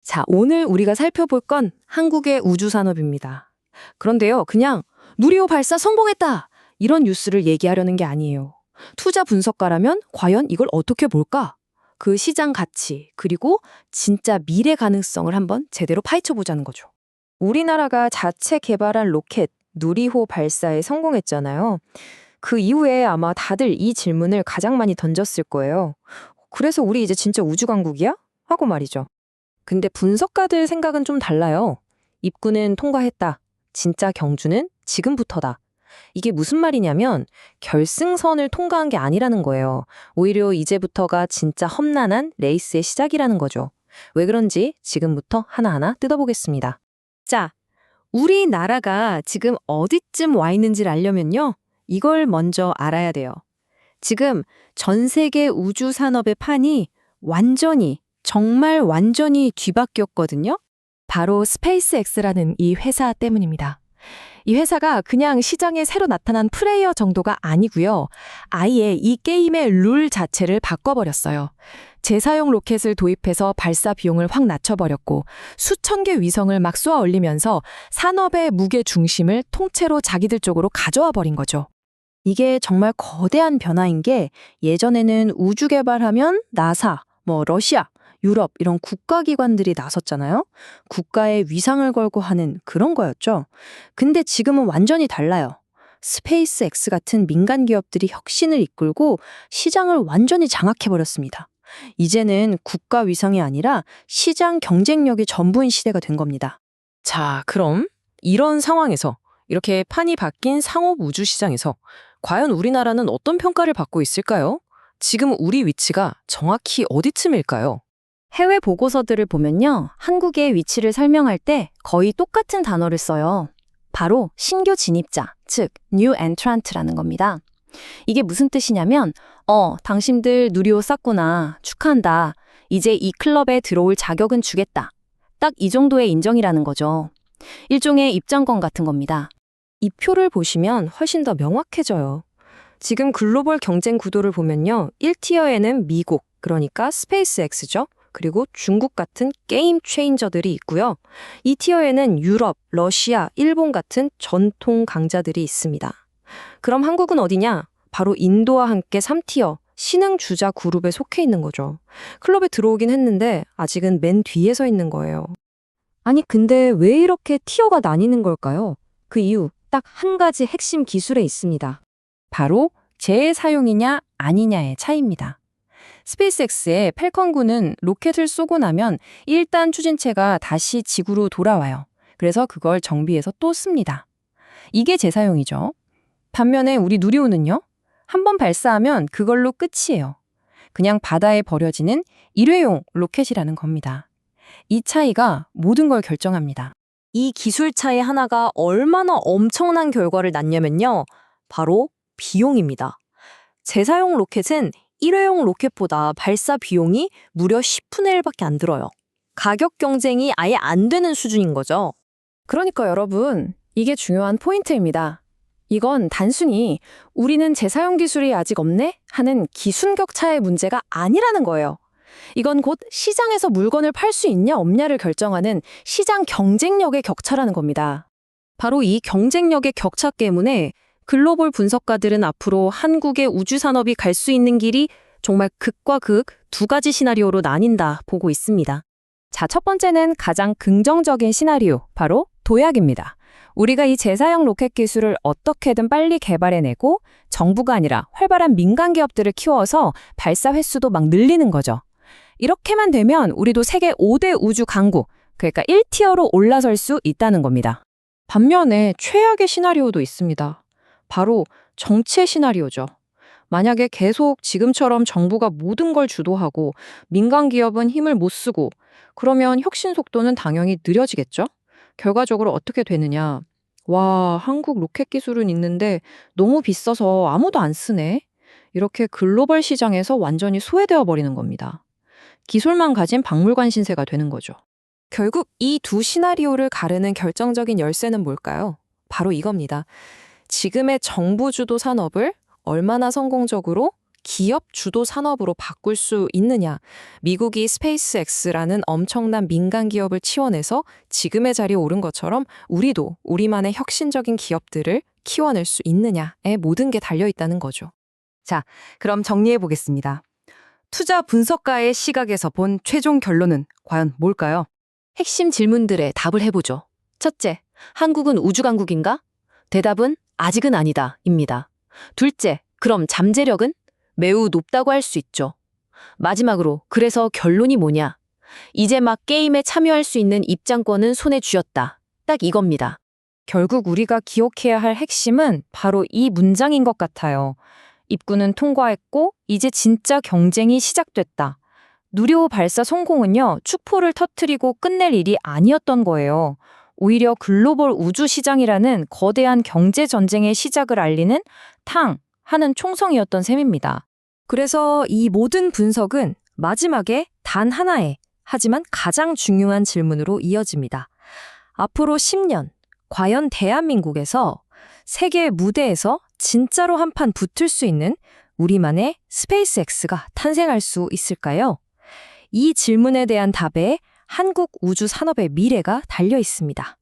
자, 오늘 우리가 살펴볼 건 한국의 우주산업입니다. 그런데요, 그냥 누리호 발사 성공했다! 이런 뉴스를 얘기하려는 게 아니에요. 투자 분석가라면 과연 이걸 어떻게 볼까? 그 시장 가치, 그리고 진짜 미래 가능성을 한번 제대로 파헤쳐 보자는 거죠. 우리나라가 자체 개발한 로켓 누리호 발사에 성공했잖아요. 그 이후에 아마 다들 이 질문을 가장 많이 던졌을 거예요. 그래서 우리 이제 진짜 우주강국이야? 하고 말이죠. 근데 분석가들 생각은 좀 달라요. 입구는 통과했다. 진짜 경주는 지금부터다. 이게 무슨 말이냐면 결승선을 통과한 게 아니라는 거예요. 오히려 이제부터가 진짜 험난한 레이스의 시작이라는 거죠. 왜 그런지 지금부터 하나하나 뜯어보겠습니다. 자, 우리나라가 지금 어디쯤 와 있는지를 알려면요. 이걸 먼저 알아야 돼요. 지금 전 세계 우주 산업의 판이 정말 완전히 뒤바뀌었거든요. 바로 스페이스X라는 이 회사 때문입니다. 이 회사가 그냥 시장에 새로 나타난 플레이어 정도가 아니고요. 아예 이 게임의 룰 자체를 바꿔버렸어요. 재사용 로켓을 도입해서 발사 비용을 확 낮춰버렸고 수천 개 위성을 막 쏘아 올리면서 산업의 무게 중심을 통째로 자기들 쪽으로 가져와 버린 거죠. 이게 정말 거대한 변화인 게 예전에는 우주 개발하면 나사, 러시아, 유럽 이런 국가기관들이 나섰잖아요. 국가의 위상을 걸고 하는 그런 거였죠. 근데 지금은 완전히 달라요. 스페이스X 같은 민간 기업들이 혁신을 이끌고 시장을 완전히 장악해버렸습니다. 이제는 국가 위상이 아니라 시장 경쟁력이 전부인 시대가 된 겁니다. 자, 그럼 이런 상황에서 이렇게 판이 바뀐 상업 우주 시장에서 과연 우리나라는 어떤 평가를 받고 있을까요? 지금 우리 위치가 정확히 어디쯤일까요? 해외 보고서들을 보면요. 한국의 위치를 설명할 때 거의 똑같은 단어를 써요. 바로 신규 진입자, 즉 new entrant라는 겁니다. 이게 무슨 뜻이냐면 당신들 누리호 쌌구나. 축하한다. 이제 이 클럽에 들어올 자격은 주겠다. 딱 이 정도의 인정이라는 거죠. 일종의 입장권 같은 겁니다. 이 표를 보시면 훨씬 더 명확해져요. 지금 글로벌 경쟁 구도를 보면요. 1티어에는 미국, 그러니까 스페이스X죠. 그리고 중국 같은 게임 체인저들이 있고요. 2티어에는 유럽, 러시아, 일본 같은 전통 강자들이 있습니다. 그럼 한국은 어디냐? 바로 인도와 함께 3티어, 신흥 주자 그룹에 속해 있는 거죠. 클럽에 들어오긴 했는데 아직은 맨 뒤에 서 있는 거예요. 아니, 근데 왜 이렇게 티어가 나뉘는 걸까요? 그 이유 딱 한 가지 핵심 기술에 있습니다. 바로 재사용이냐 아니냐의 차이입니다. 스페이스X의 팰컨군은 로켓을 쏘고 나면 1단 추진체가 다시 지구로 돌아와요. 그래서 그걸 정비해서 또 씁니다. 이게 재사용이죠. 반면에 우리 누리호는요. 한 번 발사하면 그걸로 끝이에요. 그냥 바다에 버려지는 일회용 로켓이라는 겁니다. 이 차이가 모든 걸 결정합니다. 이 기술 차이 하나가 얼마나 엄청난 결과를 낳냐면요. 바로 비용입니다. 재사용 로켓은 일회용 로켓보다 발사 비용이 무려 10분의 1밖에 안 들어요. 가격 경쟁이 아예 안 되는 수준인 거죠. 그러니까 여러분, 이게 중요한 포인트입니다. 이건 단순히 우리는 재사용 기술이 아직 없네? 하는 기술격 차의 문제가 아니라는 거예요. 이건 곧 시장에서 물건을 팔 수 있냐 없냐를 결정하는 시장 경쟁력의 격차라는 겁니다. 바로 이 경쟁력의 격차 때문에 글로벌 분석가들은 앞으로 한국의 우주 산업이 갈 수 있는 길이 정말 극과 극 두 가지 시나리오로 나뉜다 보고 있습니다. 자, 첫 번째는 가장 긍정적인 시나리오, 바로 도약입니다. 우리가 이 재사용 로켓 기술을 어떻게든 빨리 개발해내고 정부가 아니라 활발한 민간 기업들을 키워서 발사 횟수도 막 늘리는 거죠. 이렇게만 되면 우리도 세계 5대 우주 강국, 그러니까 1티어로 올라설 수 있다는 겁니다. 반면에 최악의 시나리오도 있습니다. 바로 정체 시나리오죠. 만약에 계속 지금처럼 정부가 모든 걸 주도하고 민간 기업은 힘을 못 쓰고 그러면 혁신 속도는 당연히 느려지겠죠? 결과적으로 어떻게 되느냐? 와, 한국 로켓 기술은 있는데 너무 비싸서 아무도 안 쓰네? 이렇게 글로벌 시장에서 완전히 소외되어 버리는 겁니다. 기술만 가진 박물관 신세가 되는 거죠. 결국 이 두 시나리오를 가르는 결정적인 열쇠는 뭘까요? 바로 이겁니다. 지금의 정부 주도 산업을 얼마나 성공적으로 기업 주도 산업으로 바꿀 수 있느냐? 미국이 스페이스X라는 엄청난 민간 기업을 치워내서 지금의 자리에 오른 것처럼 우리도 우리만의 혁신적인 기업들을 키워낼 수 있느냐에 모든 게 달려 있다는 거죠. 자, 그럼 정리해 보겠습니다. 투자 분석가의 시각에서 본 최종 결론은 과연 뭘까요? 핵심 질문들에 답을 해보죠. 첫째, 한국은 우주강국인가? 대답은 아직은 아니다, 입니다. 둘째, 그럼 잠재력은? 매우 높다고 할 수 있죠. 마지막으로, 그래서 결론이 뭐냐? 이제 막 게임에 참여할 수 있는 입장권은 손에 쥐었다. 딱 이겁니다. 결국 우리가 기억해야 할 핵심은 바로 이 문장인 것 같아요. 입구는 통과했고 이제 진짜 경쟁이 시작됐다. 누리호 발사 성공은요, 축포를 터뜨리고 끝낼 일이 아니었던 거예요. 오히려 글로벌 우주 시장이라는 거대한 경제 전쟁의 시작을 알리는 탕 하는 총성이었던 셈입니다. 그래서 이 모든 분석은 마지막에 단 하나의, 하지만 가장 중요한 질문으로 이어집니다. 앞으로 10년, 과연 대한민국에서 세계 무대에서 진짜로 한판 붙을 수 있는 우리만의 스페이스X가 탄생할 수 있을까요? 이 질문에 대한 답에 한국 우주 산업의 미래가 달려 있습니다.